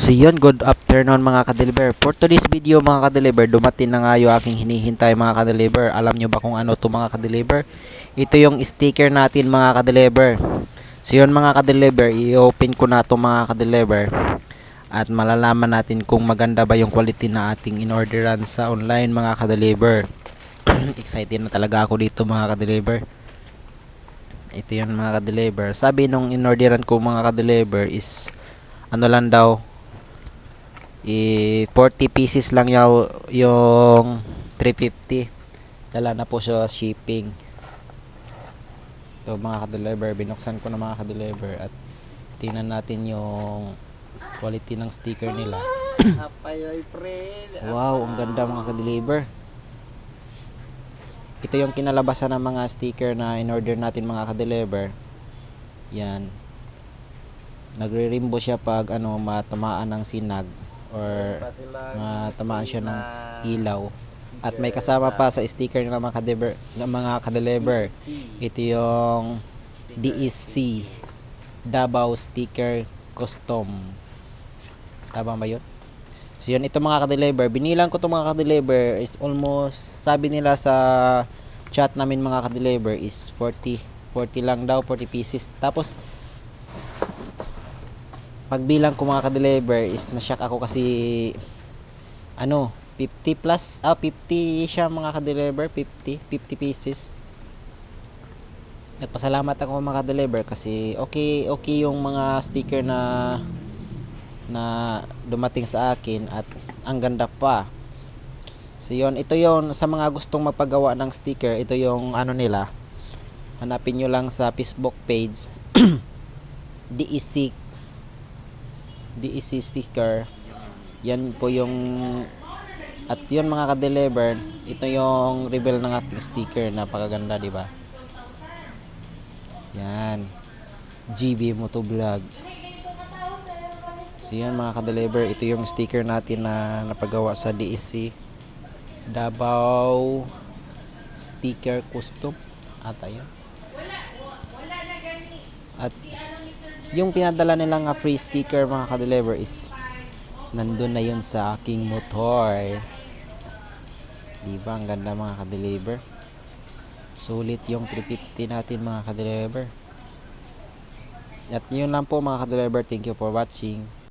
So yun, good afternoon mga ka-deliver. For today's video mga ka-deliver, dumating na nga yung aking hinihintay mga ka-deliver. Alam nyo ba kung ano to mga ka-deliver? Ito yung sticker natin mga ka-deliver. So yun mga ka-deliver, i-open ko na to mga ka-deliver. At malalaman natin kung maganda ba yung quality na ating in-orderan sa online mga ka-deliver. Excited na talaga ako dito mga ka-deliver. Ito yun mga ka-deliver. Sabi nung in-orderan ko mga ka-deliver is ano lang daw, 40 pieces lang yung 350. Dala na po siya shipping. Ito mga ka-deliver, binuksan ko na mga ka-deliver at tingnan natin yung quality ng sticker nila. Wow, ang ganda mga ka-deliver. Ito yung kinalabasan ng mga sticker na in-order natin mga ka-deliver. Yan. Nagre-rainbow siya pag matamaan ng sinag or matamaan siya ng ilaw. At may kasama pa sa sticker ng mga ka-deliver. Ito yung DEC Davao Sticker Custom. Tama ba yun? So yun, ito mga ka-deliver. Binilang ko itong mga ka-deliver is almost, sabi nila sa chat namin mga ka-deliver is 40 lang daw, 40 pieces. Tapos pagbilang ko mga ka-deliver is na-shock ako kasi 50 plus 50 siya mga ka-deliver, 50 pieces. At pasalamat ako mga ka-deliver kasi okay yung mga sticker na dumating sa akin at ang ganda pa. So yun, ito yon sa mga gustong magpagawa ng sticker, ito yung nila. Hanapin nyo lang sa Facebook page DEC sticker. Yan po yung, at yun mga ka-deliver, ito yung reveal ng ating sticker. Napakaganda, di ba? Yan, GB Motovlog. So yan mga ka-deliver, ito yung sticker natin na napagawa sa DEC Davao Sticker Custom ata yun. At yung pinadala nilang free sticker mga ka-deliver is nandun na yun sa aking motor. Diba ang ganda mga ka-deliver? Sulit yung 350 natin mga ka-deliver. At yun lang po mga ka-deliver. Thank you for watching.